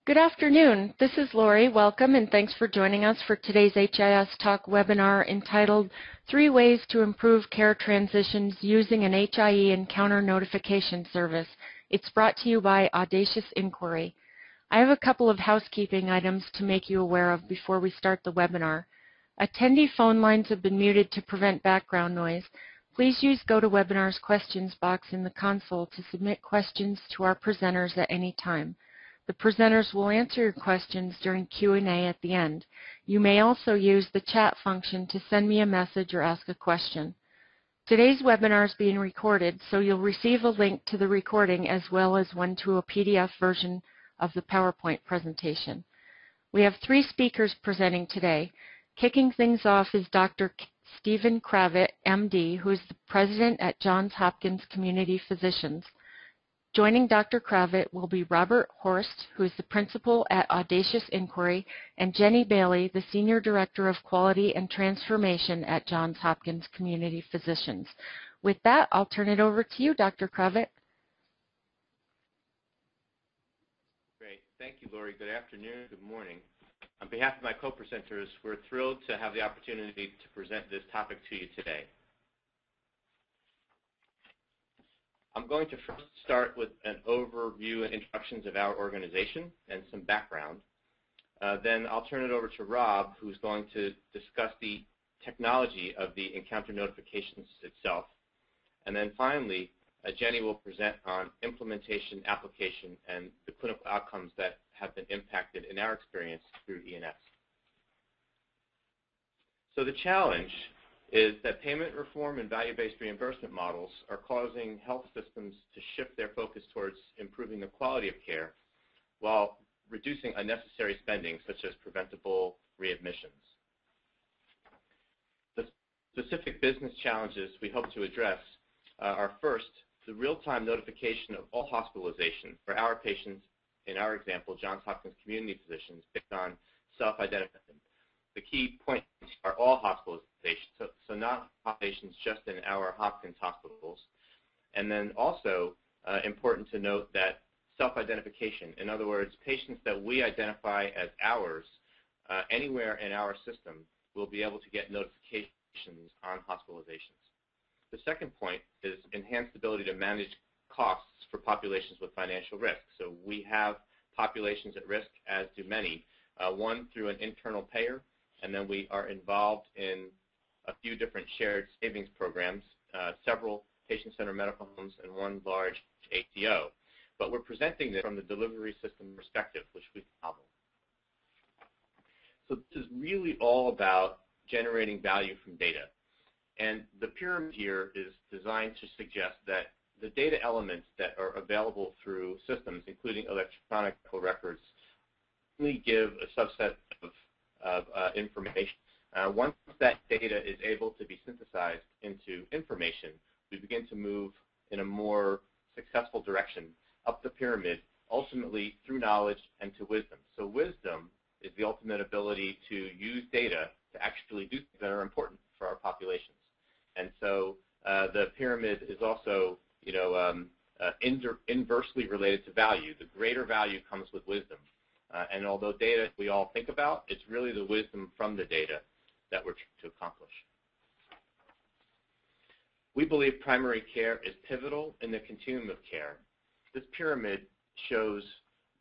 Good afternoon. This is Lori. Welcome and thanks for joining us for today's HIS Talk webinar entitled 3 Ways to Improve Care Transitions Using an HIE Encounter Notification Service. It's brought to you by Audacious Inquiry. I have a couple of housekeeping items to make you aware of before we start the webinar. Attendee phone lines have been muted to prevent background noise. Please use GoToWebinar's questions box in the console to submit questions to our presenters at any time. The presenters will answer your questions during Q&A at the end. You may also use the chat function to send me a message or ask a question. Today's webinar is being recorded, so you'll receive a link to the recording as well as one to a PDF version of the PowerPoint presentation. We have 3 speakers presenting today. Kicking things off is Dr. Stephen Kravit, MD, who is the president at Johns Hopkins Community Physicians. Joining Dr. Kravit will be Robert Horst, who is the principal at Audacious Inquiry, and Jenny Bailey, the Senior Director of Quality and Transformation at Johns Hopkins Community Physicians. With that, I'll turn it over to you, Dr. Kravit. Great. Thank you, Lori. Good afternoon. Good morning. On behalf of my co-presenters, we're thrilled to have the opportunity to present this topic to you today. I'm going to first start with an overview and introductions of our organization and some background. Then I'll turn it over to Rob, who's going to discuss the technology of the encounter notifications itself. And then finally, Jenny will present on implementation, application, and the clinical outcomes that have been impacted in our experience through ENS. So the challenge is that payment reform and value-based reimbursement models are causing health systems to shift their focus towards improving the quality of care while reducing unnecessary spending such as preventable readmissions. The specific business challenges we hope to address are first, the real-time notification of all hospitalization for our patients, in our example, Johns Hopkins Community Physicians, based on self-identification. The key points are all hospitalizations, so not patients just in our Hopkins hospitals. And then also important to note that self-identification, in other words, patients that we identify as ours anywhere in our system will be able to get notifications on hospitalizations. The second point is enhanced ability to manage costs for populations with financial risk. So we have populations at risk, as do many, one through an internal payer, and then we are involved in a few different shared savings programs, several patient-centered medical homes, and one large ACO. But we're presenting this from the delivery system perspective, which we model. So this is really all about generating value from data. And the pyramid here is designed to suggest that the data elements that are available through systems, including electronic records, only give a subset of information. Once that data is able to be synthesized into information, we begin to move in a more successful direction up the pyramid, ultimately through knowledge and to wisdom. So wisdom is the ultimate ability to use data to actually do things that are important for our populations. And so the pyramid is also, inversely related to value. The greater value comes with wisdom. And although data we all think about, it's really the wisdom from the data that we're trying to accomplish. We believe primary care is pivotal in the continuum of care. This pyramid shows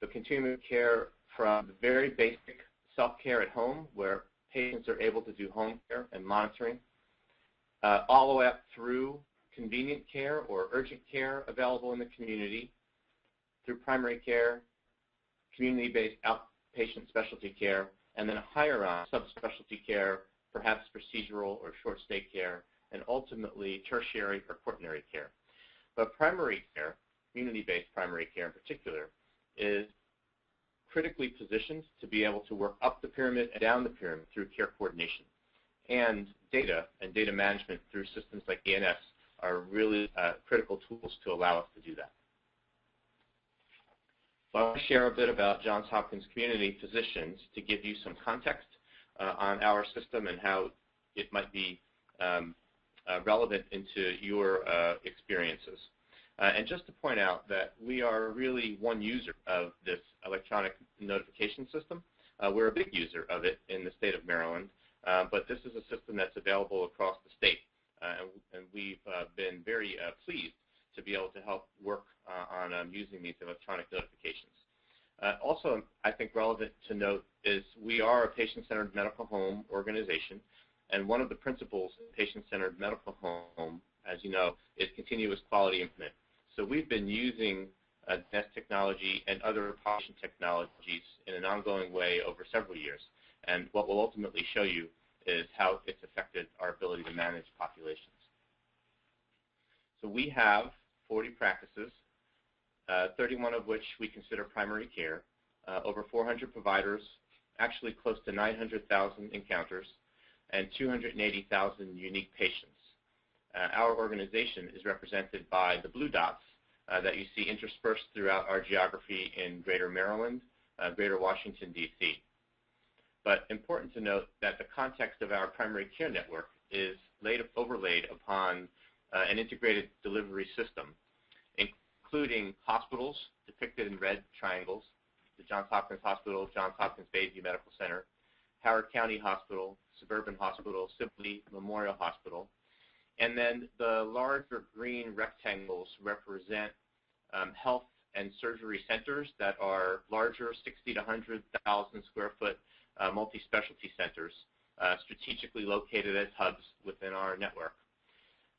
the continuum of care from the very basic self-care at home, where patients are able to do home care and monitoring, all the way up through convenient care or urgent care available in the community, through primary care, community-based outpatient specialty care, and then higher on subspecialty care, perhaps procedural or short-stay care, and ultimately tertiary or quaternary care. But primary care, community-based primary care in particular, is critically positioned to be able to work up the pyramid and down the pyramid through care coordination. And data management through systems like ENS are really critical tools to allow us to do that. So I want to share a bit about Johns Hopkins Community Physicians to give you some context on our system and how it might be relevant into your experiences. And just to point out that we are really one user of this electronic notification system. We're a big user of it in the state of Maryland, but this is a system that's available across the state, and we've been very pleased to be able to help work on using these electronic notifications. Also, I think relevant to note is we are a patient-centered medical home organization, and one of the principles of patient-centered medical home, as you know, is continuous quality improvement. So we've been using NES technology and other patient technologies in an ongoing way over several years, and what we'll ultimately show you is how it's affected our ability to manage populations. So we have 40 practices, 31 of which we consider primary care, over 400 providers, actually close to 900,000 encounters, and 280,000 unique patients. Our organization is represented by the blue dots that you see interspersed throughout our geography in Greater Maryland, Greater Washington, D.C. But important to note that the context of our primary care network is overlaid upon an integrated delivery system, including hospitals depicted in red triangles, the Johns Hopkins Hospital, Johns Hopkins Bayview Medical Center, Howard County Hospital, Suburban Hospital, Sibley Memorial Hospital, and then the larger green rectangles represent health and surgery centers that are larger, 60 to 100,000 square foot multi-specialty centers strategically located as hubs within our network.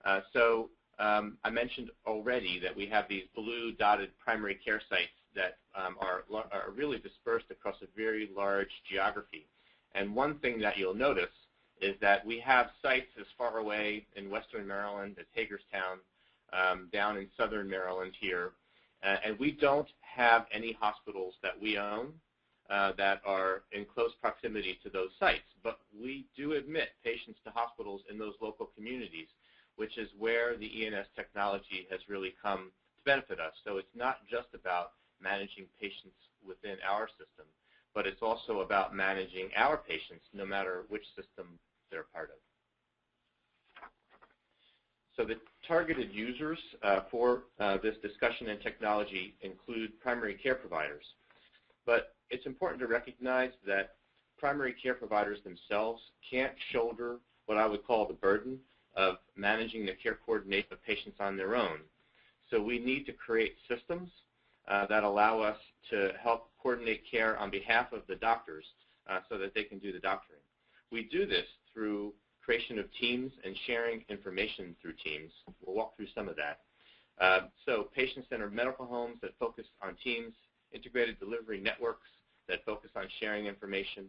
I mentioned already that we have these blue dotted primary care sites that are really dispersed across a very large geography. And one thing that you'll notice is that we have sites as far away in western Maryland as Hagerstown, down in southern Maryland here, and we don't have any hospitals that we own that are in close proximity to those sites, but we do admit patients to hospitals in those local communities, which is where the ENS technology has really come to benefit us. So it's not just about managing patients within our system, but it's also about managing our patients no matter which system they're part of. So the targeted users for this discussion and technology include primary care providers. But it's important to recognize that primary care providers themselves can't shoulder what I would call the burden of managing the care coordination of patients on their own. So we need to create systems that allow us to help coordinate care on behalf of the doctors so that they can do the doctoring. We do this through creation of teams and sharing information through teams. We'll walk through some of that. So patient-centered medical homes that focus on teams, integrated delivery networks that focus on sharing information,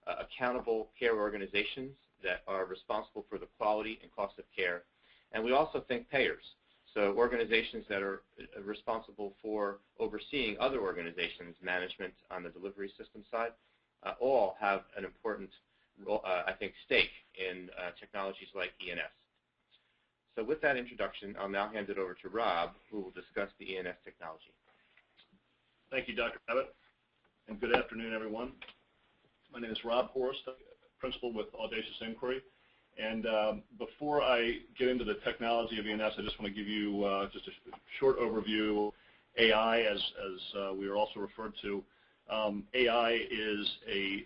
accountable care organizations that are responsible for the quality and cost of care, and we also think payers. So organizations that are responsible for overseeing other organizations' management on the delivery system side all have an important role, I think, stake in technologies like ENS. So with that introduction, I'll now hand it over to Rob, who will discuss the ENS technology. Thank you, Dr. Abbott, and good afternoon, everyone. My name is Rob Horst, Principal with Audacious Inquiry. And before I get into the technology of ENS, I just want to give you just a short overview. AI, as we are also referred to, AI is a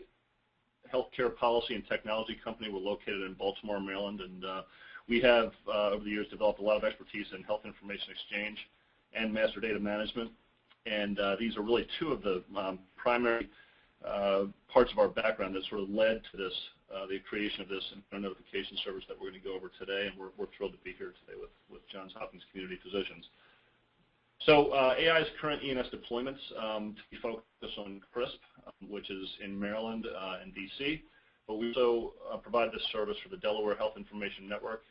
healthcare policy and technology company. We're located in Baltimore, Maryland, and we have, over the years, developed a lot of expertise in health information exchange and master data management. And these are really two of the primary parts of our background that sort of led to this, the creation of this notification service that we're going to go over today, and we're thrilled to be here today with Johns Hopkins community physicians. So AI's current ENS deployments focus on CRISP, which is in Maryland and D.C., but we also provide this service for the Delaware Health Information Network,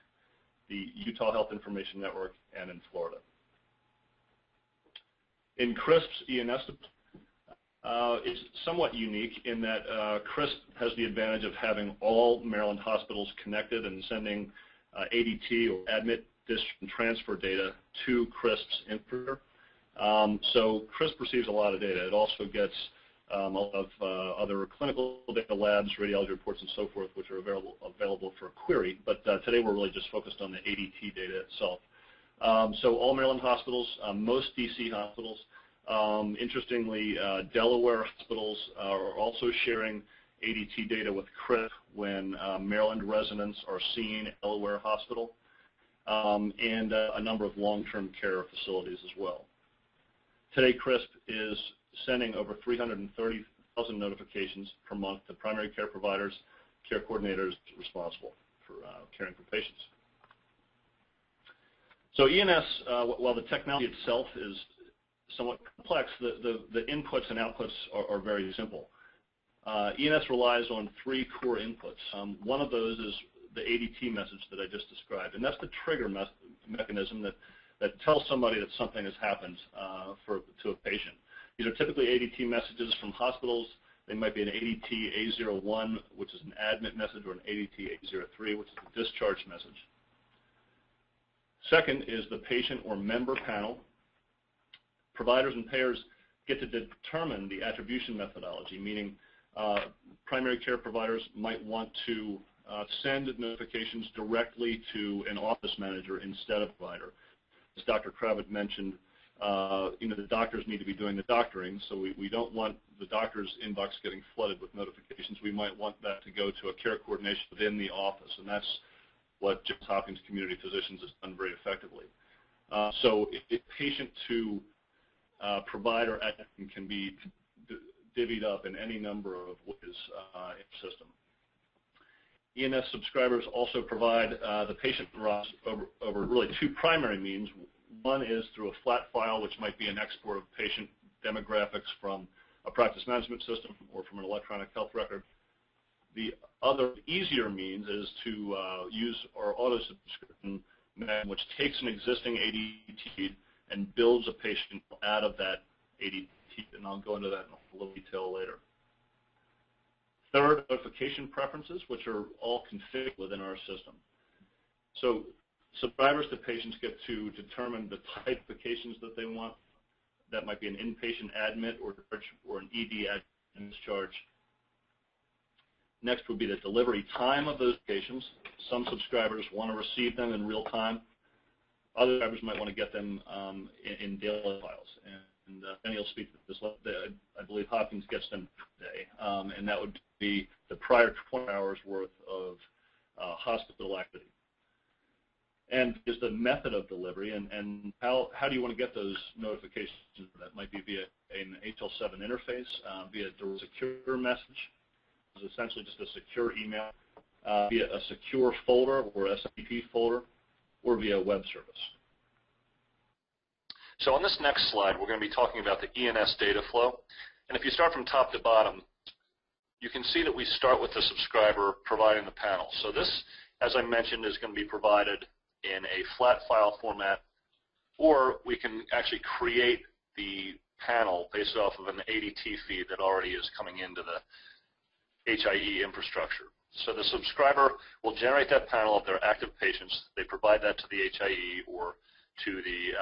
the Utah Health Information Network, and in Florida. In CRISP's ENS it's somewhat unique in that CRISP has the advantage of having all Maryland hospitals connected and sending ADT or admit, discharge, and transfer data to CRISP's infrastructure. So CRISP receives a lot of data. It also gets a lot of other clinical data labs, radiology reports, and so forth, which are available for query. But today we're really just focused on the ADT data itself. So all Maryland hospitals, most DC hospitals, interestingly, Delaware hospitals are also sharing ADT data with CRISP when Maryland residents are seeing Delaware Hospital, and a number of long-term care facilities as well. Today, CRISP is sending over 330,000 notifications per month to primary care providers, care coordinators responsible for caring for patients. So ENS, while the technology itself is somewhat complex, the inputs and outputs are very simple. ENS relies on 3 core inputs. One of those is the ADT message that I just described, and that's the trigger mechanism that tells somebody that something has happened to a patient. These are typically ADT messages from hospitals. They might be an ADT A01, which is an admit message, or an ADT A03, which is a discharge message. Second is the patient or member panel. Providers and payers get to determine the attribution methodology, meaning primary care providers might want to send notifications directly to an office manager instead of a provider. As Dr. Kravitz mentioned, the doctors need to be doing the doctoring, so we don't want the doctor's inbox getting flooded with notifications. We might want that to go to a care coordination within the office, and that's what Johns Hopkins Community Physicians has done very effectively. So patient to provider can be divvied up in any number of ways in the system. ENS subscribers also provide the patient over really 2 primary means. One is through a flat file, which might be an export of patient demographics from a practice management system or from an electronic health record. The other easier means is to use our auto-subscription method, which takes an existing ADT and builds a patient out of that ADT, and I'll go into that in a little detail later. Third, notification preferences, which are all configured within our system. So subscribers to patients get to determine the type of applications that they want. That might be an inpatient admit or an ED admit discharge. Next would be the delivery time of those patients. Some subscribers want to receive them in real time. Other subscribers might want to get them in daily files. And Benny will speak to this. I believe Hopkins gets them today, and that would be the prior 20 hours worth of hospital activity. And is the method of delivery, and how do you want to get those notifications? That might be via an HL7 interface, via a secure message, which is essentially just a secure email, via a secure folder or SMTP folder, or via web service. So on this next slide, we're going to be talking about the ENS Data Flow. And if you start from top to bottom, you can see that we start with the subscriber providing the panel. So this, as I mentioned, is going to be provided in a flat file format, or we can actually create the panel based off of an ADT feed that already is coming into the HIE infrastructure. So the subscriber will generate that panel of their active patients. They provide that to the HIE or to the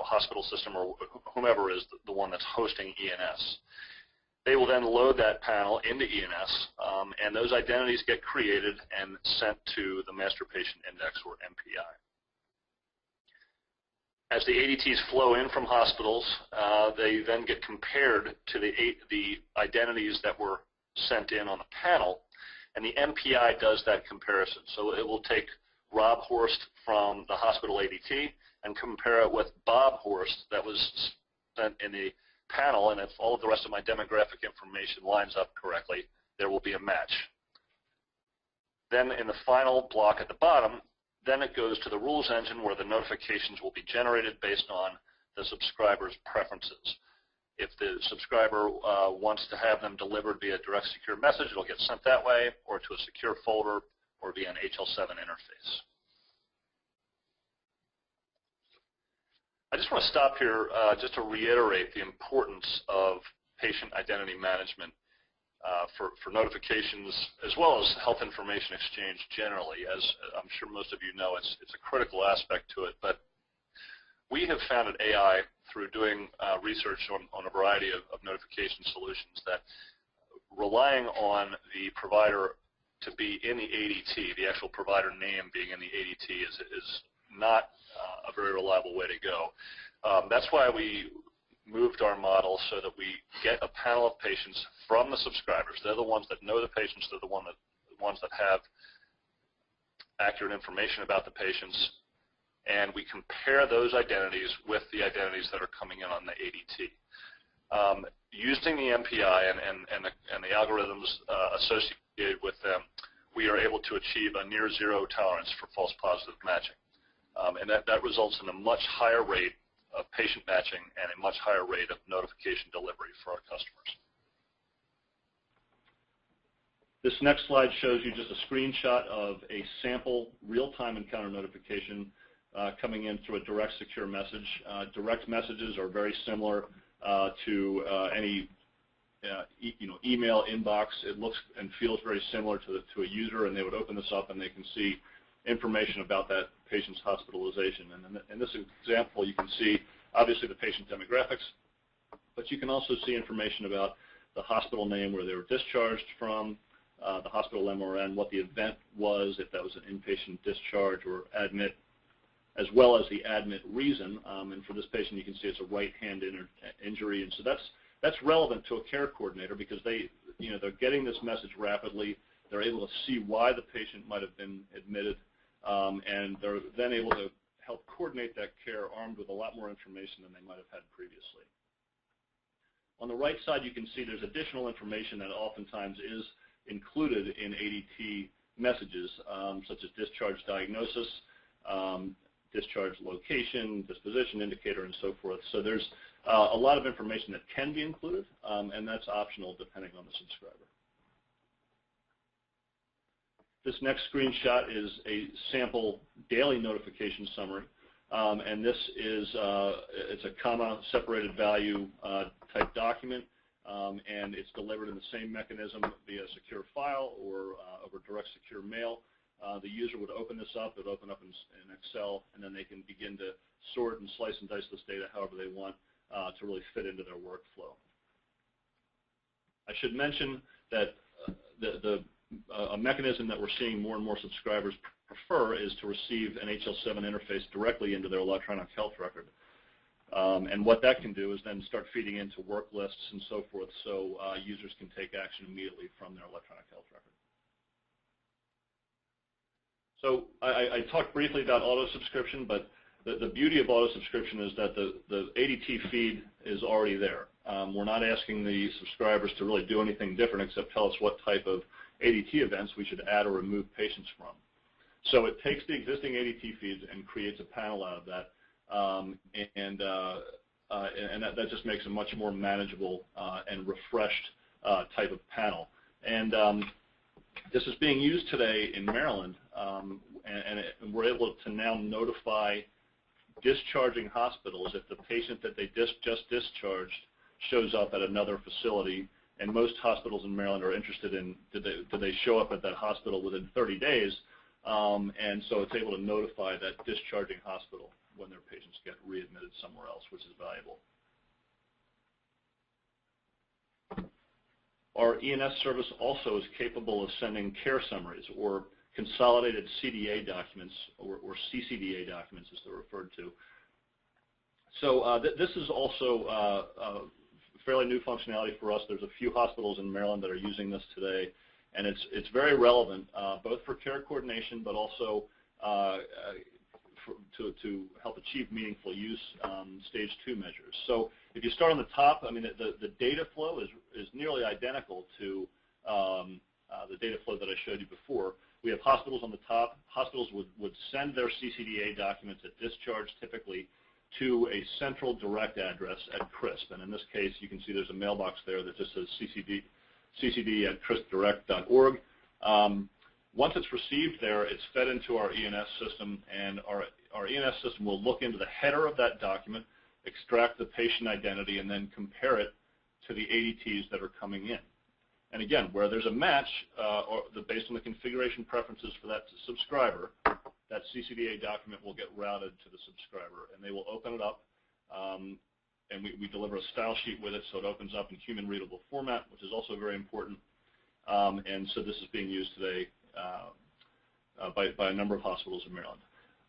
hospital system or whomever is the one that's hosting ENS. They will then load that panel into ENS, and those identities get created and sent to the Master Patient Index, or MPI. As the ADTs flow in from hospitals, they then get compared to the identities that were sent in on the panel, and the MPI does that comparison. So it will take Rob Horst from the hospital ADT and compare it with Bob Horst that was sent in the panel, and if all of the rest of my demographic information lines up correctly, there will be a match. Then in the final block at the bottom, then it goes to the rules engine where the notifications will be generated based on the subscriber's preferences. If the subscriber wants to have them delivered via direct secure message, it'll get sent that way, or to a secure folder, or via an HL7 interface. I just want to stop here just to reiterate the importance of patient identity management for notifications, as well as health information exchange generally. As I'm sure most of you know, it's a critical aspect to it. But we have founded AI through doing research on a variety of notification solutions that relying on the provider to be in the ADT, the actual provider name being in the ADT, is not a very reliable way to go. That's why we moved our model so that we get a panel of patients from the subscribers. They're the ones that know the patients. They're the ones that have accurate information about the patients. And we compare those identities with the identities that are coming in on the ADT. Using the MPI and the algorithms associated with them, we are able to achieve a near zero tolerance for false positive matching. And that results in a much higher rate of patient matching and a much higher rate of notification delivery for our customers. This next slide shows you just a screenshot of a sample real-time encounter notification coming in through a direct secure message. Direct messages are very similar to any email inbox. It looks and feels very similar to a user, and they would open this up and they can see information about that patient's hospitalization. And in this example, you can see obviously the patient demographics, but you can also see information about the hospital name where they were discharged from, the hospital MRN, what the event was, if that was an inpatient discharge or admit, as well as the admit reason. And for this patient, you can see it's a right hand injury, and so that's relevant to a care coordinator because they're getting this message rapidly. They're able to see why the patient might have been admitted, and they're then able to help coordinate that care armed with a lot more information than they might have had previously. On the right side, you can see there's additional information that oftentimes is included in ADT messages, such as discharge diagnosis, discharge location, disposition indicator, and so forth. So there's a lot of information that can be included, and that's optional depending on the subscriber. This next screenshot is a sample daily notification summary, and this is it's a comma-separated value type document, and it's delivered in the same mechanism via secure file or over direct secure mail. The user would open this up, it would open up in Excel, and then they can begin to sort and slice and dice this data however they want to really fit into their workflow. I should mention that a mechanism that we're seeing more and more subscribers prefer is to receive an HL7 interface directly into their electronic health record. And what that can do is then start feeding into work lists and so forth, so users can take action immediately from their electronic health record. So I talked briefly about auto-subscription, but the beauty of auto-subscription is that the ADT feed is already there. We're not asking the subscribers to really do anything different except tell us what type of ADT events we should add or remove patients from. So it takes the existing ADT feeds and creates a panel out of that, and that just makes a much more manageable and refreshed type of panel. And this is being used today in Maryland, and we're able to now notify discharging hospitals if the patient that they just discharged shows up at another facility. And most hospitals in Maryland are interested in do they show up at that hospital within 30 days, and so it's able to notify that discharging hospital when their patients get readmitted somewhere else, which is valuable. Our ENS service also is capable of sending care summaries or consolidated CDA documents, or CCDA documents as they're referred to. So this is also fairly new functionality for us. There's a few hospitals in Maryland that are using this today, and it's very relevant both for care coordination, but also to help achieve meaningful use stage 2 measures. So if you start on the top, I mean the data flow is nearly identical to the data flow that I showed you before. We have hospitals on the top. Hospitals would send their CCDA documents at discharge typically to a central direct address at CRISP. And in this case, you can see there's a mailbox there that just says ccd@crispdirect.org. Once it's received there, it's fed into our ENS system, and our ENS system will look into the header of that document, extract the patient identity, and then compare it to the ADTs that are coming in. And again, where there's a match, based on the configuration preferences for that subscriber, that CCDA document will get routed to the subscriber, and they will open it up, and we deliver a style sheet with it, so it opens up in human-readable format, which is also very important. And so this is being used today by a number of hospitals in Maryland.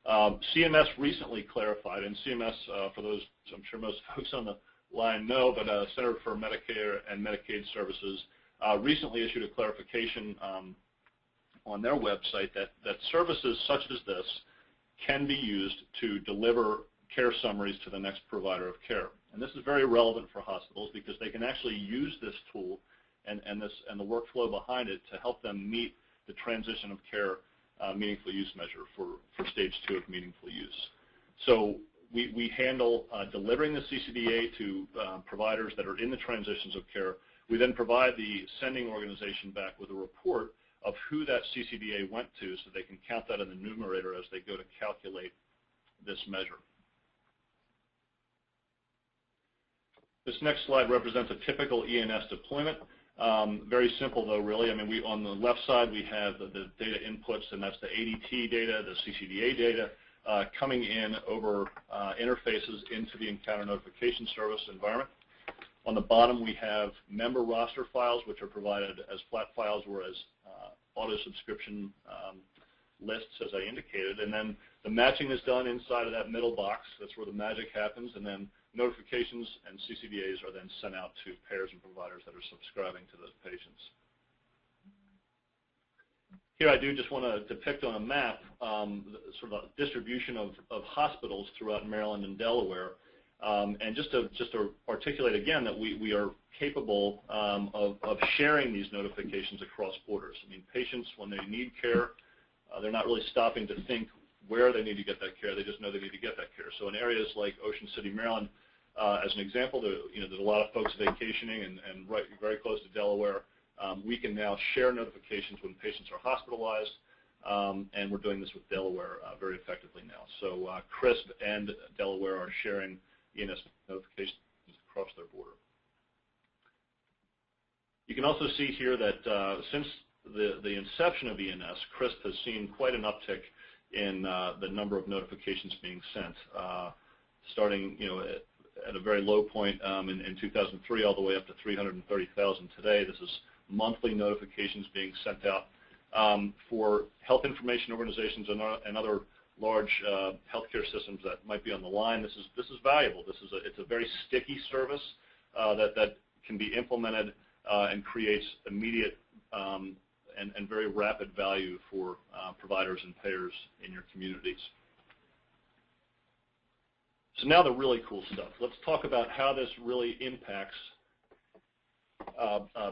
CMS recently clarified, and CMS, for those I'm sure most folks on the line know, but Center for Medicare and Medicaid Services recently issued a clarification on their website that services such as this can be used to deliver care summaries to the next provider of care. And this is very relevant for hospitals because they can actually use this tool and the workflow behind it to help them meet the transition of care meaningful use measure for stage 2 of meaningful use. So we handle delivering the CCDA to providers that are in the transitions of care. We then provide the sending organization back with a report of who that CCDA went to so they can count that in the numerator as they go to calculate this measure. This next slide represents a typical ENS deployment. Very simple though, really. I mean, on the left side we have the data inputs, and that's the ADT data, the CCDA data, coming in over interfaces into the Encounter Notification Service environment. On the bottom we have member roster files, which are provided as flat files or as auto-subscription lists, as I indicated. And then the matching is done inside of that middle box. That's where the magic happens. And then notifications and CCDAs are then sent out to payers and providers that are subscribing to those patients. Here I do just want to depict on a map sort of a distribution of hospitals throughout Maryland and Delaware. And just to articulate again that we are capable of sharing these notifications across borders. I mean, patients, when they need care, they're not really stopping to think where they need to get that care. They just know they need to get that care. So in areas like Ocean City, Maryland, as an example, there's a lot of folks vacationing and very close to Delaware. We can now share notifications when patients are hospitalized, and we're doing this with Delaware very effectively now. So CRISP and Delaware are sharing ENS notifications across their border. You can also see here that since the inception of ENS, CRISP has seen quite an uptick in the number of notifications being sent, starting at a very low point in 2003 all the way up to 330,000 today. This is monthly notifications being sent out for health information organizations and other large healthcare systems that might be on the line. This is valuable. It's a very sticky service that can be implemented and creates immediate and very rapid value for providers and payers in your communities. So now the really cool stuff. Let's talk about how this really impacts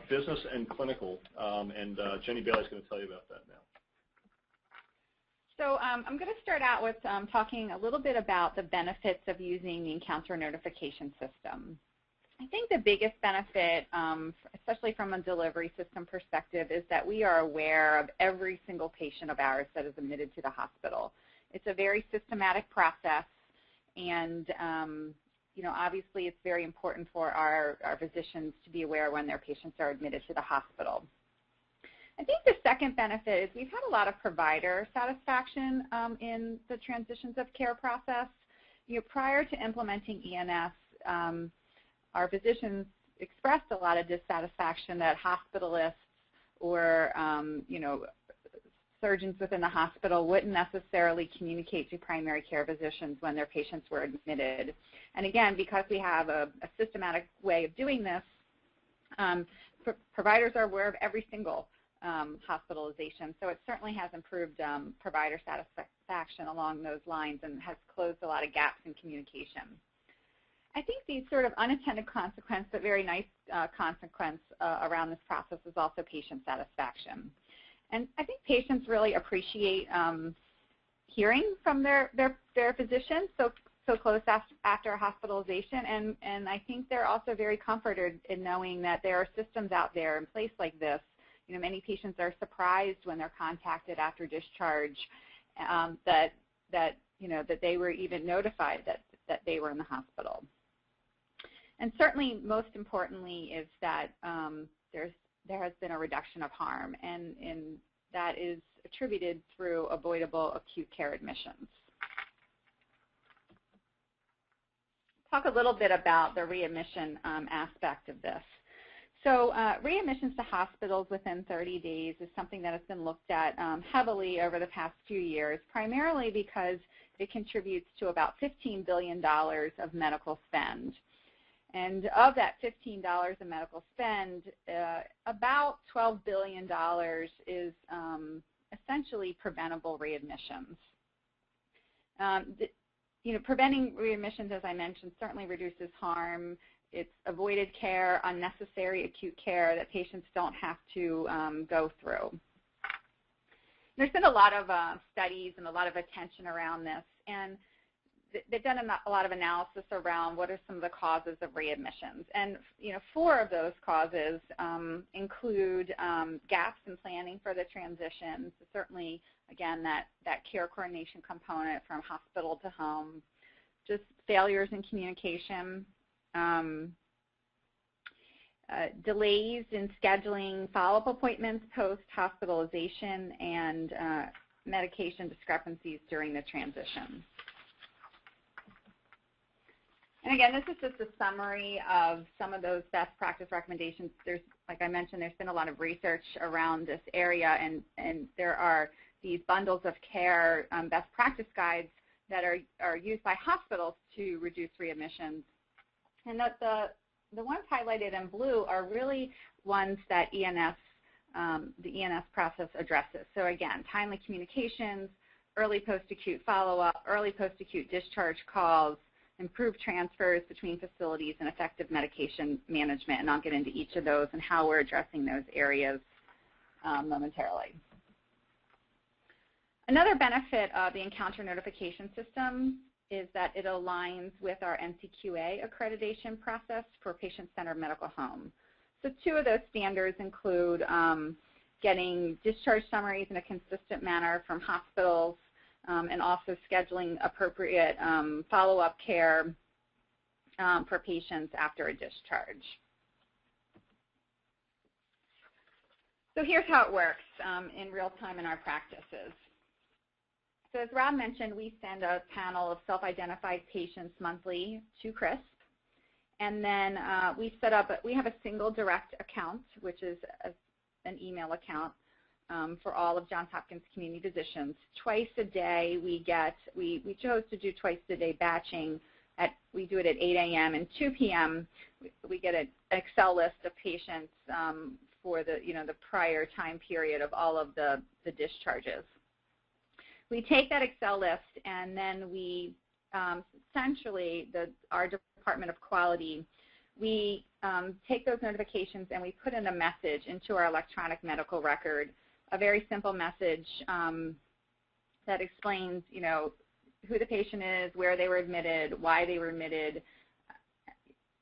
business and clinical. And Jenny Bailey's going to tell you about that now. So I'm going to start out with talking a little bit about the benefits of using the Encounter Notification System. I think the biggest benefit, especially from a delivery system perspective, is that we are aware of every single patient of ours that is admitted to the hospital. It's a very systematic process, and obviously it's very important for our physicians to be aware when their patients are admitted to the hospital. I think the second benefit is we've had a lot of provider satisfaction in the transitions of care process. Prior to implementing ENS, our physicians expressed a lot of dissatisfaction that hospitalists or surgeons within the hospital wouldn't necessarily communicate to primary care physicians when their patients were admitted. And again, because we have a systematic way of doing this, providers are aware of every single hospitalization. So it certainly has improved provider satisfaction along those lines and has closed a lot of gaps in communication. I think the sort of unintended consequence, but very nice consequence around this process is also patient satisfaction. And I think patients really appreciate hearing from their physicians so close after a hospitalization, and I think they're also very comforted in knowing that there are systems out there in place like this. Many patients are surprised when they're contacted after discharge that they were even notified that they were in the hospital. And certainly, most importantly, is that there has been a reduction of harm, and that is attributed through avoidable acute care admissions. Talk a little bit about the readmission aspect of this. So readmissions to hospitals within 30 days is something that has been looked at heavily over the past few years, primarily because it contributes to about $15 billion of medical spend. And of that $15 of medical spend, about $12 billion is essentially preventable readmissions. Preventing readmissions, as I mentioned, certainly reduces harm. It's avoided care, unnecessary acute care that patients don't have to go through. There's been a lot of studies and a lot of attention around this, and they've done a lot of analysis around what are some of the causes of readmissions. And 4 of those causes include gaps in planning for the transitions. Certainly, again, that care coordination component from hospital to home, just failures in communication, delays in scheduling follow-up appointments post-hospitalization, and medication discrepancies during the transition. And again, this is just a summary of some of those best practice recommendations. There's, like I mentioned, there's been a lot of research around this area, and there are these bundles of care best practice guides that are used by hospitals to reduce readmissions. And the ones highlighted in blue are really ones that the ENS process addresses. So again, timely communications, early post-acute follow-up, early post-acute discharge calls, improved transfers between facilities, and effective medication management. And I'll get into each of those and how we're addressing those areas momentarily. Another benefit of the encounter notification system is that it aligns with our NCQA accreditation process for patient-centered medical home. So 2 of those standards include getting discharge summaries in a consistent manner from hospitals, and also scheduling appropriate follow-up care for patients after a discharge. So here's how it works in real time in our practices. So as Rob mentioned, we send a panel of self-identified patients monthly to CRISP, and then we have a single direct account, which is an email account for all of Johns Hopkins community physicians. Twice a day we chose to do twice a day batching. We do it at 8 a.m. and 2 p.m. We get an Excel list of patients for the prior time period of all of the discharges. We take that Excel list, and then we essentially, our Department of Quality, we take those notifications and we put in a message into our electronic medical record, a very simple message that explains, who the patient is, where they were admitted, why they were admitted,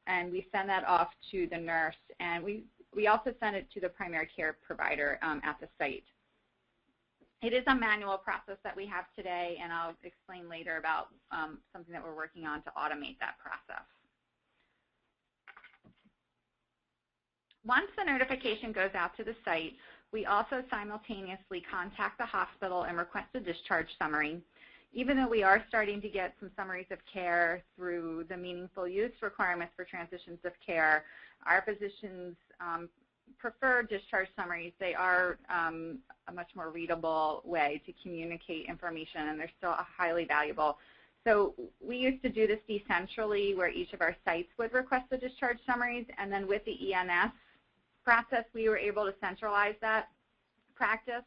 and we send that off to the nurse, and we also send it to the primary care provider at the site. It is a manual process that we have today, and I'll explain later about something that we're working on to automate that process. Once the notification goes out to the site, we also simultaneously contact the hospital and request a discharge summary. Even though we are starting to get some summaries of care through the meaningful use requirements for transitions of care, our physicians prefer discharge summaries. They are a much more readable way to communicate information, and they're still highly valuable. So we used to do this decentrally, where each of our sites would request the discharge summaries, and then with the ENS process, we were able to centralize that practice.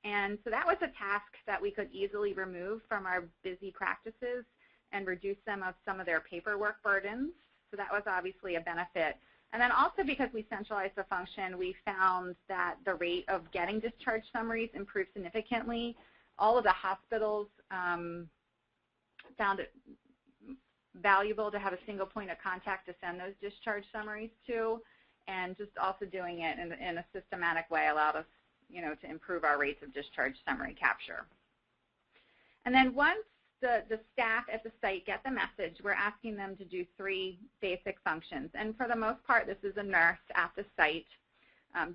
And so that was a task that we could easily remove from our busy practices and reduce some of their paperwork burdens. So that was obviously a benefit. And then also, because we centralized the function, we found that the rate of getting discharge summaries improved significantly. All of the hospitals found it valuable to have a single point of contact to send those discharge summaries to, and just also doing it in a systematic way allowed us, to improve our rates of discharge summary capture. And then once the staff at the site get the message, we're asking them to do 3 basic functions. And for the most part, this is a nurse at the site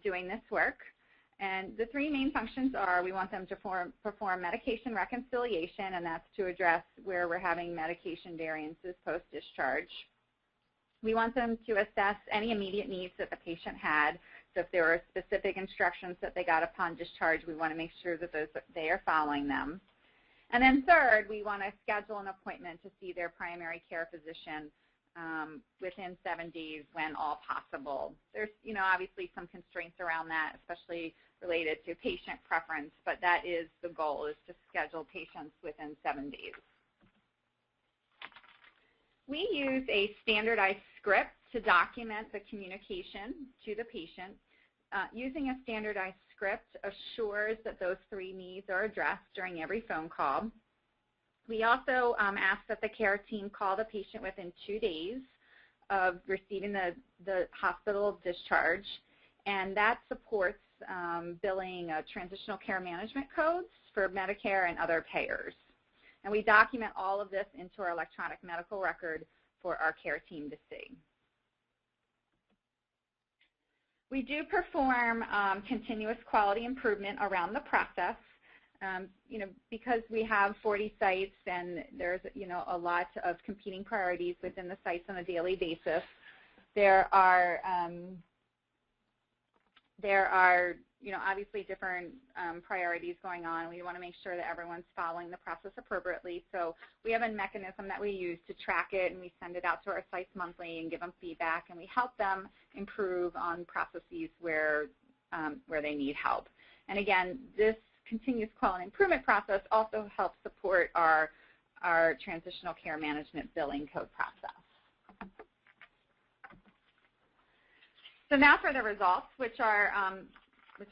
doing this work. And the 3 main functions are, we want them to perform medication reconciliation, and that's to address where we're having medication variances post-discharge. We want them to assess any immediate needs that the patient had. So if there are specific instructions that they got upon discharge, we want to make sure that they are following them. And then third, we want to schedule an appointment to see their primary care physician within 7 days when all possible. There's, obviously some constraints around that, especially related to patient preference, but that is the goal, is to schedule patients within 7 days. We use a standardized script to document the communication to the patient. Using a standardized script assures that those 3 needs are addressed during every phone call. We also ask that the care team call the patient within 2 days of receiving the hospital discharge, and that supports billing transitional care management codes for Medicare and other payers. And we document all of this into our electronic medical record for our care team to see. We do perform continuous quality improvement around the process. Because we have 40 sites and there's, a lot of competing priorities within the sites on a daily basis, there are obviously different priorities going on. We want to make sure that everyone's following the process appropriately. So we have a mechanism that we use to track it, and we send it out to our sites monthly and give them feedback, and we help them improve on processes where they need help. And again, this continuous quality improvement process also helps support our transitional care management billing code process. So now for the results, which are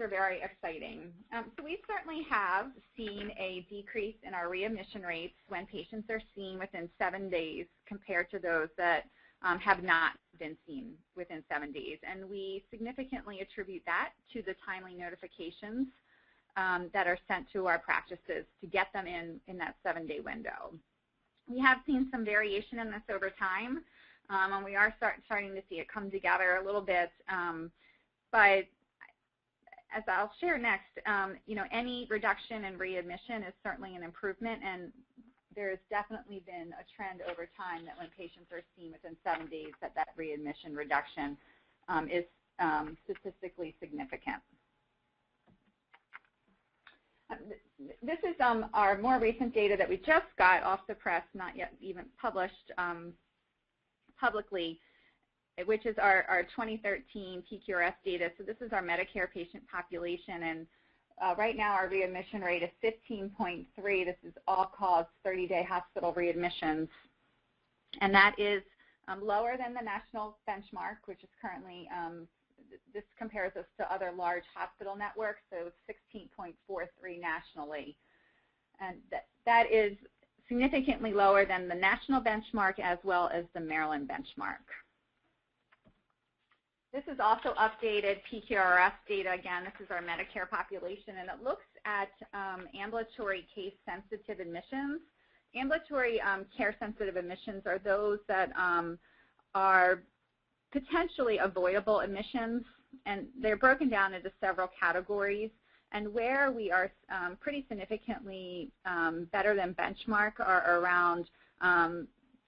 very exciting. So we certainly have seen a decrease in our readmission rates when patients are seen within 7 days compared to those that have not been seen within 7 days. And we significantly attribute that to the timely notifications that are sent to our practices to get them in that 7-day window. We have seen some variation in this over time, and we are starting to see it come together a little bit. But as I'll share next, any reduction in readmission is certainly an improvement, and there's definitely been a trend over time that when patients are seen within 7 days, that readmission reduction is statistically significant. This is our more recent data that we just got off the press, not yet even published publicly, which is our 2013 PQRS data. So this is our Medicare patient population, and right now our readmission rate is 15.3. This is all-cause 30-day hospital readmissions, and that is lower than the national benchmark, which is currently this compares us to other large hospital networks, so 16.43 nationally. And that is significantly lower than the national benchmark as well as the Maryland benchmark. This is also updated PQRS data. Again, this is our Medicare population, and it looks at ambulatory case-sensitive admissions. Ambulatory care-sensitive admissions are those that are potentially avoidable admissions, and they're broken down into several categories. And where we are pretty significantly better than benchmark are around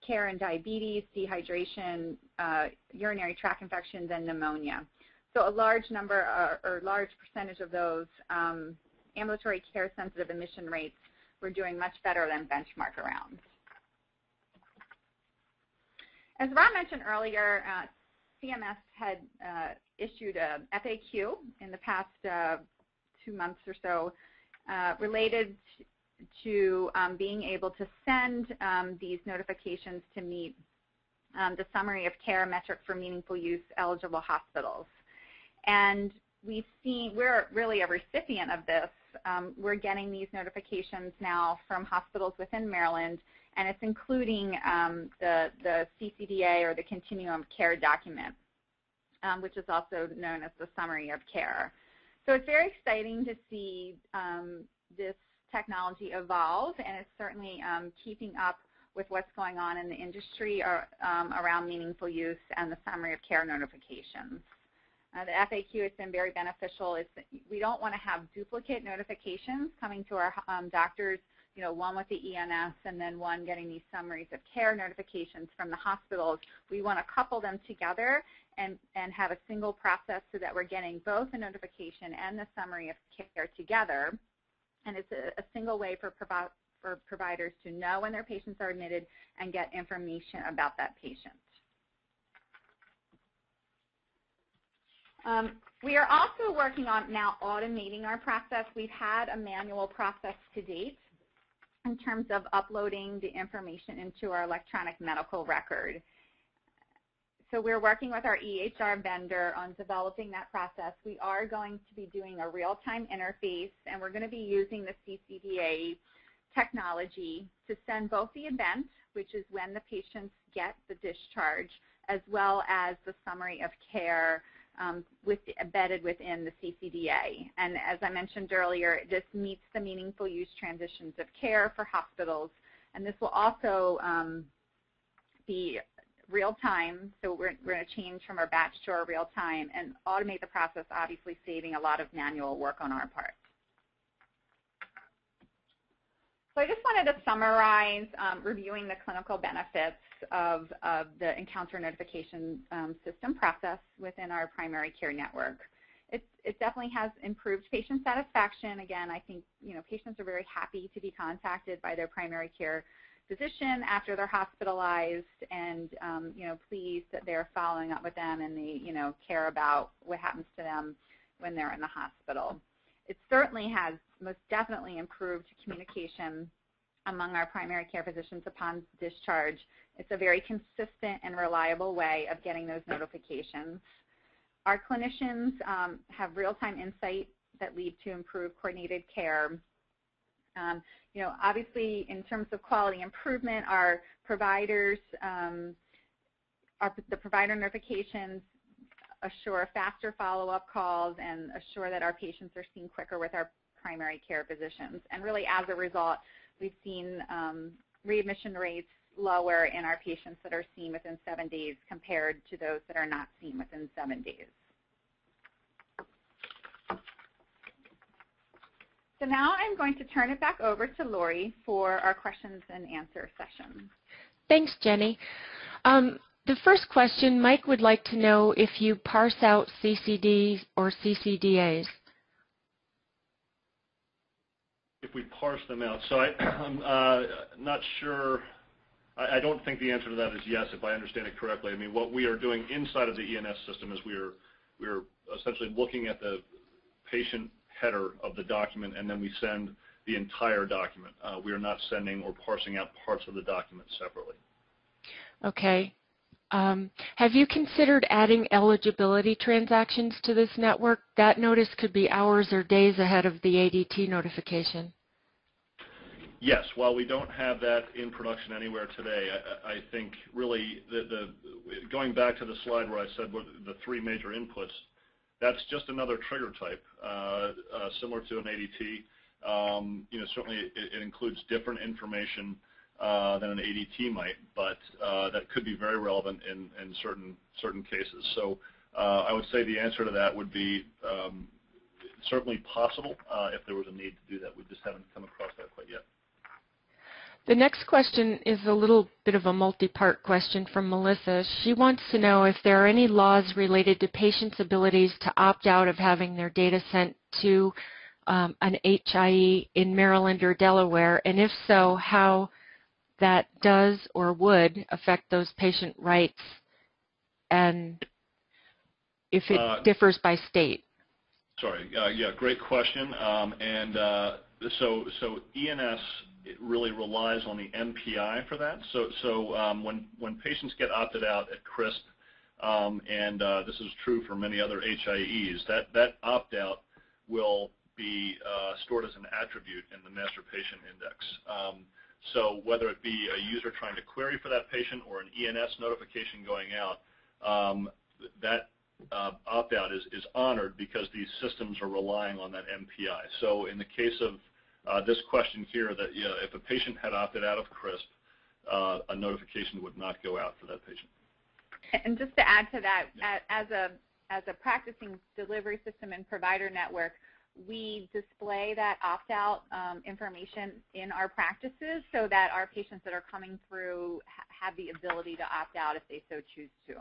care and diabetes, dehydration, urinary tract infections, and pneumonia. So a large number or large percentage of those ambulatory care-sensitive admission rates, we're doing much better than benchmark around. As Rob mentioned earlier, CMS had issued a FAQ in the past 2 months or so related to being able to send these notifications to meet the summary of care metric for meaningful use eligible hospitals. And we're really a recipient of this. We're getting these notifications now from hospitals within Maryland, and it's including the CCDA, or the Continuum of Care document, which is also known as the Summary of Care. So it's very exciting to see this technology evolve, and it's certainly keeping up with what's going on in the industry around meaningful use and the Summary of Care notifications. The FAQ has been very beneficial. We don't want to have duplicate notifications coming to our doctors one with the ENS and then one getting these summaries of care notifications from the hospitals. We want to couple them together and have a single process so that we're getting both the notification and the summary of care together. And it's a single way for providers to know when their patients are admitted and get information about that patient. We are also working on now automating our process. We've had a manual process to date in terms of uploading the information into our electronic medical record. So we're working with our EHR vendor on developing that process. We are going to be doing a real-time interface, and we're going to be using the CCDA technology to send both the event, which is when the patients get the discharge, as well as the summary of care embedded within the CCDA. And as I mentioned earlier, this meets the meaningful use transitions of care for hospitals, and this will also be real time, so we're going to change from our batch to our real time and automate the process, obviously saving a lot of manual work on our part. So I just wanted to summarize reviewing the clinical benefits of the encounter notification system process within our primary care network. It definitely has improved patient satisfaction. Again, I think patients are very happy to be contacted by their primary care physician after they're hospitalized, and pleased that they're following up with them and they care about what happens to them when they're in the hospital. It certainly has most definitely improved communication among our primary care physicians upon discharge. It's a very consistent and reliable way of getting those notifications. Our clinicians have real-time insight that lead to improved coordinated care. Obviously, in terms of quality improvement, our providers, the provider notifications assure faster follow-up calls and assure that our patients are seen quicker with our primary care physicians. And really, as a result, we've seen readmission rates lower in our patients that are seen within 7 days compared to those that are not seen within 7 days. So now I'm going to turn it back over to Lori for our questions and answer session. Thanks, Jenny. The first question, Mike would like to know if you parse out CCDs or CCDAs. If we parse them out, so I'm not sure. I don't think the answer to that is yes, if I understand it correctly. I mean, what we are doing inside of the ENS system is we're essentially looking at the patient header of the document, and then we send the entire document. We are not sending or parsing out parts of the document separately. Okay. Have you considered adding eligibility transactions to this network? That notice could be hours or days ahead of the ADT notification. Yes, while we don't have that in production anywhere today, I think really going back to the slide where I said what the three major inputs, that's just another trigger type, similar to an ADT. Certainly it includes different information than an ADT might, but that could be very relevant in certain cases. So I would say the answer to that would be certainly possible if there was a need to do that. We just haven't come across that quite yet. The next question is a little bit of a multi-part question from Melissa. She wants to know if there are any laws related to patients' abilities to opt out of having their data sent to an HIE in Maryland or Delaware, and if so, how that does or would affect those patient rights, and if it differs by state. Sorry, yeah, great question. So ENS really relies on the MPI for that. So when patients get opted out at CRISP, and this is true for many other HIEs, that opt-out will be stored as an attribute in the master patient index. So whether it be a user trying to query for that patient or an ENS notification going out, that opt-out is honored because these systems are relying on that MPI. So in the case of this question here, that if a patient had opted out of CRISP, a notification would not go out for that patient. And just to add to that, as a practicing delivery system and provider network, we display that opt-out information in our practices so that our patients that are coming through have the ability to opt out if they so choose to.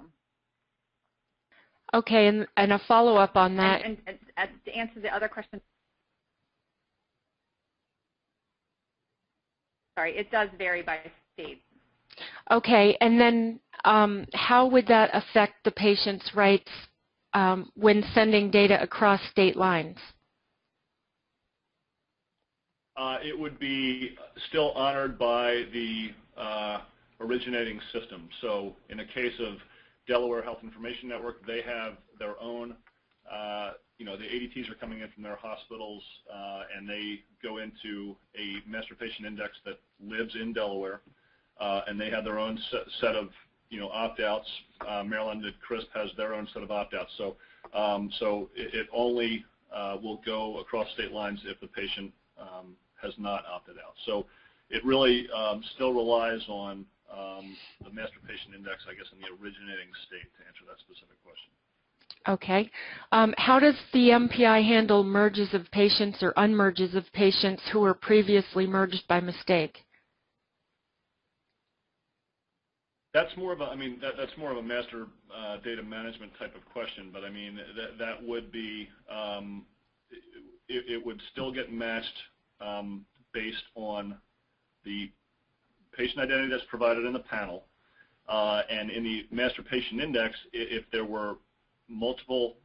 Okay, and a follow-up on that. And to answer the other question, sorry, it does vary by state. Okay, and then how would that affect the patient's rights when sending data across state lines? It would be still honored by the originating system. So in the case of Delaware Health Information Network, they have their own, the ADTs are coming in from their hospitals, and they go into a master patient index that lives in Delaware, and they have their own set of, opt-outs. Maryland at CRISP has their own set of opt-outs. So, it only will go across state lines if the patient has not opted out. So it really still relies on the master patient index, I guess, in the originating state to answer that specific question. Okay. How does the MPI handle merges of patients or unmerges of patients who were previously merged by mistake? That's more of a, that's more of a master data management type of question, but that would be, it would still get matched based on the patient identity that's provided in the panel, and in the master patient index, if there were multiple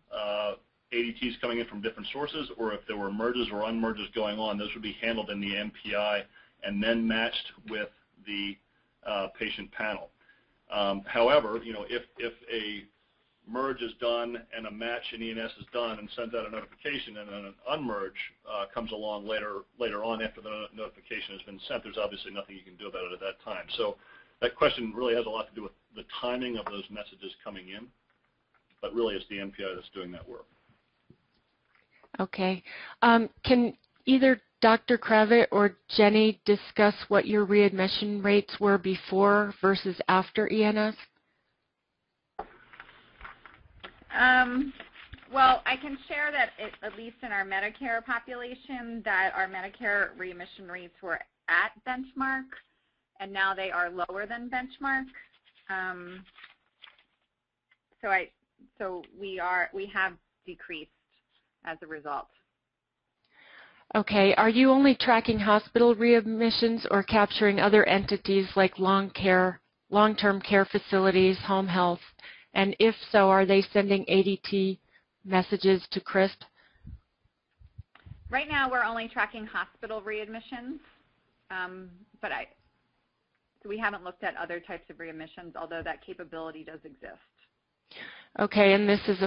ADTs coming in from different sources, or if there were merges or unmerges going on, those would be handled in the MPI and then matched with the patient panel. However, if a merge is done and a match in ENS is done and sends out a notification, and then an unmerge comes along later on after the notification has been sent, there's obviously nothing you can do about it at that time. So that question really has a lot to do with the timing of those messages coming in, but really it's the MPI that's doing that work. Okay. Can either Dr. Kravit or Jenny discuss what your readmission rates were before versus after ENS? Well, I can share that at least in our Medicare population, that our Medicare readmission rates were at benchmark, and now they are lower than benchmark. So we have decreased as a result. Okay. Are you only tracking hospital readmissions or capturing other entities like long-term care facilities, home health? And if so, are they sending ADT messages to CRISP? Right now, we're only tracking hospital readmissions, but so we haven't looked at other types of readmissions, although that capability does exist. Okay, and this is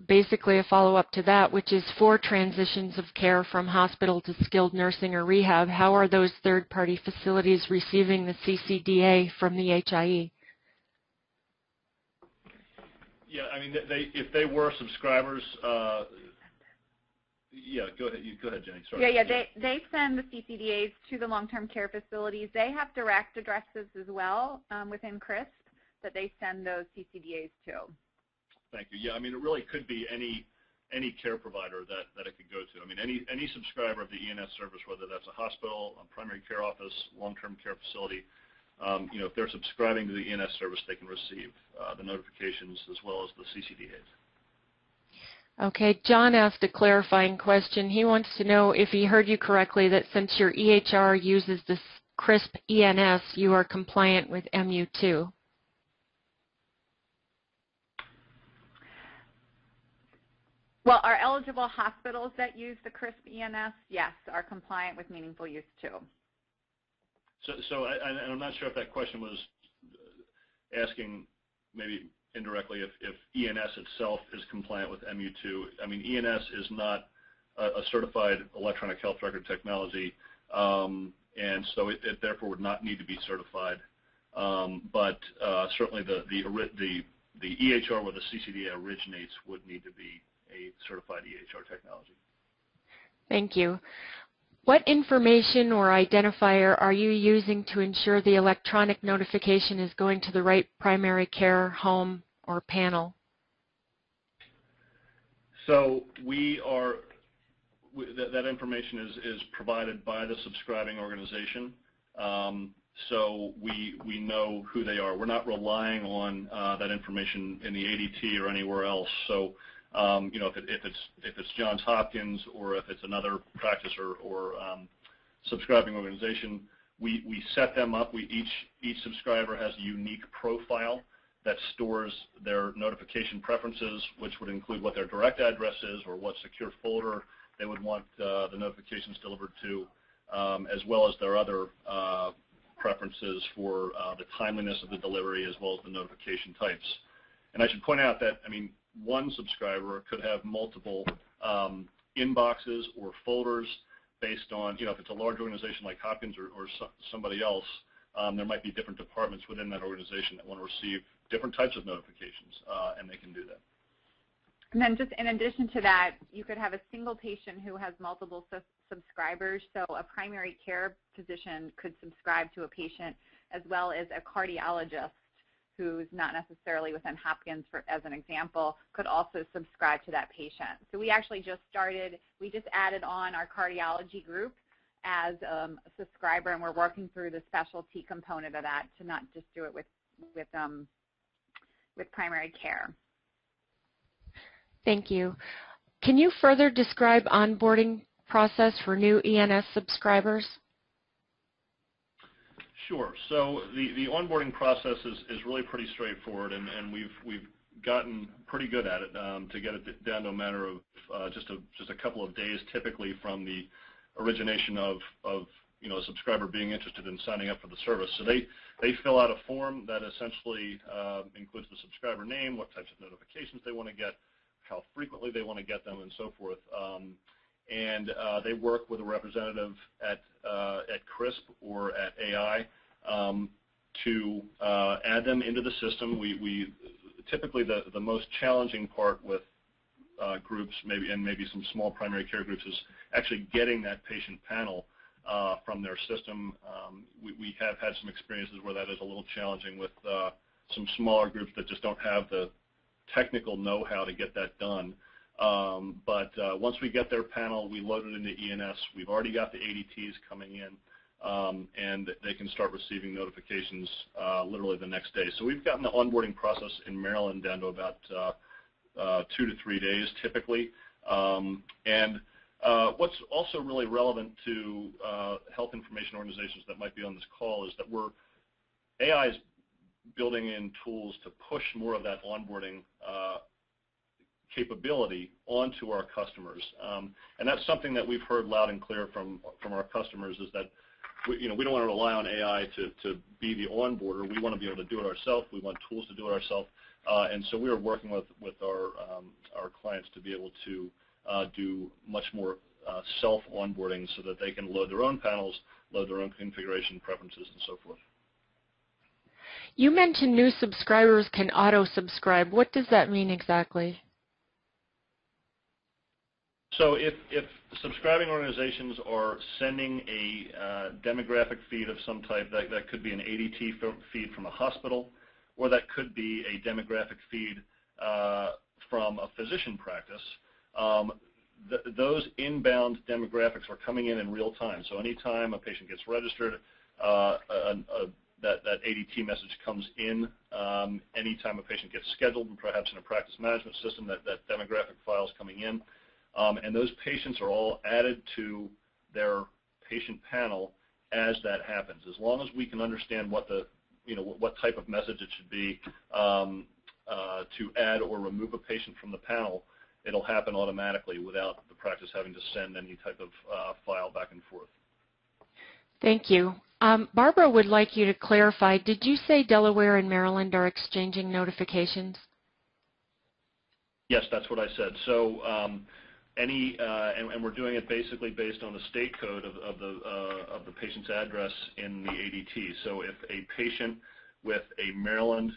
basically a follow-up to that, which is for transitions of care from hospital to skilled nursing or rehab. How are those third-party facilities receiving the CCDA from the HIE? Yeah, if they were subscribers, yeah, go ahead, Jenny. Sorry. Yeah, they send the CCDAs to the long-term care facilities. They have direct addresses as well within CRISP that they send those CCDAs to. Thank you. Yeah, it really could be any care provider that it could go to. Any subscriber of the ENS service, whether that's a hospital, a primary care office, long-term care facility, if they're subscribing to the ENS service, they can receive the notifications as well as the CCDAs. Okay, John asked a clarifying question. He wants to know if he heard you correctly that since your EHR uses this CRISP ENS, you are compliant with MU2. Well, our eligible hospitals that use the CRISP ENS, yes, are compliant with meaningful use too. So I'm not sure if that question was asking maybe indirectly if ENS itself is compliant with MU2. ENS is not a certified electronic health record technology, and so it therefore would not need to be certified. But certainly the EHR where the CCDA originates would need to be a certified EHR technology. Thank you. What information or identifier are you using to ensure the electronic notification is going to the right primary care home or panel? So we are that information is provided by the subscribing organization, so we know who they are. We're not relying on that information in the ADT or anywhere else. So if it's Johns Hopkins or if it's another practice or subscribing organization, we set them up. Each subscriber has a unique profile that stores their notification preferences, which would include what their direct address is or what secure folder they would want the notifications delivered to, as well as their other preferences for the timeliness of the delivery as well as the notification types. And I should point out that, one subscriber could have multiple inboxes or folders based on, if it's a large organization like Hopkins or somebody else, there might be different departments within that organization that want to receive different types of notifications, and they can do that. And then just in addition to that, you could have a single patient who has multiple subscribers. So a primary care physician could subscribe to a patient, as well as a cardiologist who's not necessarily within Hopkins, as an example, could also subscribe to that patient. So we actually just added on our cardiology group as a subscriber, and we're working through the specialty component of that to not just do it with primary care. Thank you. Can you further describe onboarding process for new ENS subscribers? Sure. So the onboarding process is really pretty straightforward, and we've gotten pretty good at it to get it down to a matter of just a couple of days, typically from the origination of a subscriber being interested in signing up for the service. So they fill out a form that essentially includes the subscriber name, what types of notifications they want to get, how frequently they want to get them, and so forth. And they work with a representative at CRISP or at AI to add them into the system. We typically the most challenging part with groups, maybe some small primary care groups, is actually getting that patient panel from their system. We have had some experiences where that is a little challenging with some smaller groups that just don't have the technical know-how to get that done. But once we get their panel, we load it into ENS. We've already got the ADTs coming in, and they can start receiving notifications literally the next day. So we've gotten the onboarding process in Maryland down to about 2 to 3 days typically. And what's also really relevant to health information organizations that might be on this call is that AI is building in tools to push more of that onboarding capability onto our customers. And that's something that we've heard loud and clear from our customers, is that we don't want to rely on AI to be the onboarder. We want to be able to do it ourselves. We want tools to do it ourselves. And so we are working with our clients to be able to do much more self-onboarding so that they can load their own panels, load their own configuration preferences, and so forth. You mentioned new subscribers can auto-subscribe. What does that mean exactly? So if subscribing organizations are sending a demographic feed of some type, that could be an ADT feed from a hospital, or that could be a demographic feed from a physician practice, those inbound demographics are coming in real time. So anytime a patient gets registered, that ADT message comes in. Anytime a patient gets scheduled, and perhaps in a practice management system, that demographic file is coming in. And those patients are all added to their patient panel as that happens. As long as we can understand what type of message it should be to add or remove a patient from the panel, it'll happen automatically without the practice having to send any type of file back and forth. Thank you. Barbara would like you to clarify, did you say Delaware and Maryland are exchanging notifications? Yes, that's what I said. So and we're doing it basically based on the state code of the patient's address in the ADT. So if a patient with a Maryland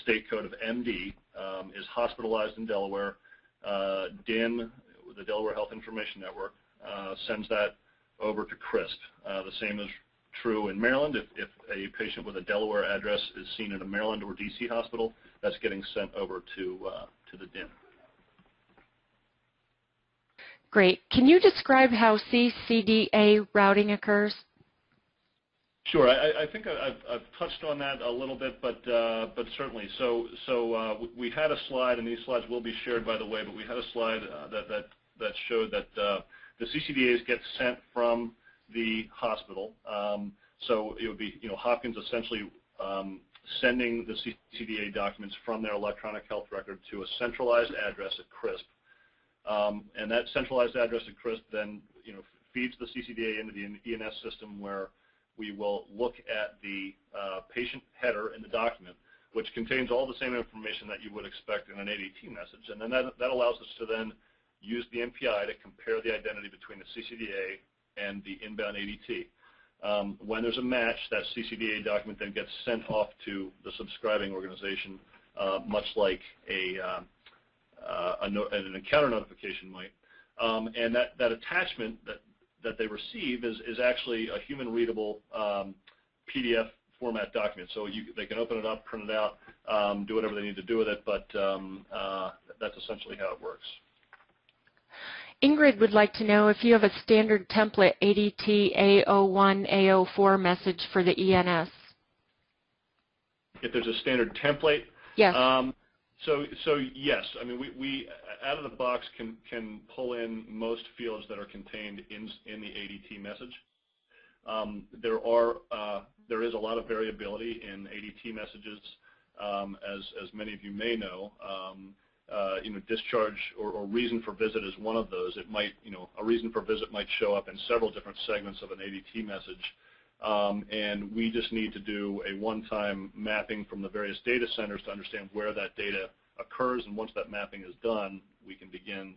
state code of MD is hospitalized in Delaware, DIN, the Delaware Health Information Network, sends that over to CRISP. The same is true in Maryland. If a patient with a Delaware address is seen in a Maryland or DC hospital, that's getting sent over to the DIN. Great. Can you describe how CCDA routing occurs? Sure. I think I've touched on that a little bit, but certainly. So we had a slide, and these slides will be shared, by the way. But we had a slide that showed that the CCDAs get sent from the hospital. So it would be, Hopkins essentially sending the CCDA documents from their electronic health record to a centralized address at CRISP, and that centralized address at CRISP then, feeds the CCDA into the ENS system, where we will look at the patient header in the document, which contains all the same information that you would expect in an ADT message. And then that allows us to then use the MPI to compare the identity between the CCDA and the inbound ADT. When there's a match, that CCDA document then gets sent off to the subscribing organization, much like an encounter notification might. And that attachment that they receive is actually a human-readable PDF format document. So they can open it up, print it out, do whatever they need to do with it, but that's essentially how it works. Ingrid would like to know if you have a standard template ADT A01, A04 message for the ENS. If there's a standard template? Yes. So yes, I mean we out of the box can pull in most fields that are contained in the ADT message. There is a lot of variability in ADT messages, as many of you may know. Discharge or reason for visit is one of those. It might, a reason for visit might show up in several different segments of an ADT message. And we just need to do a one-time mapping from the various data centers to understand where that data occurs, and once that mapping is done, we can begin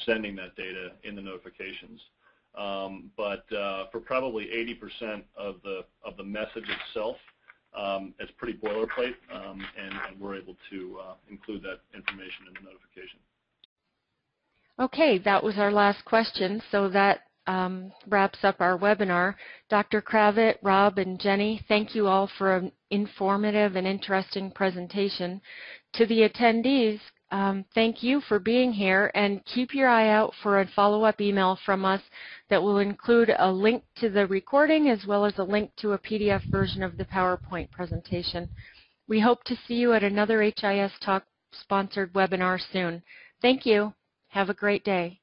sending that data in the notifications. But for probably 80% of the message itself, it's pretty boilerplate, and we're able to include that information in the notification. Okay, that was our last question, so that wraps up our webinar. Dr. Kravit, Rob, and Jenny, thank you all for an informative and interesting presentation. To the attendees, thank you for being here, and keep your eye out for a follow-up email from us that will include a link to the recording as well as a link to a PDF version of the PowerPoint presentation. We hope to see you at another HIS Talk sponsored webinar soon. Thank you. Have a great day.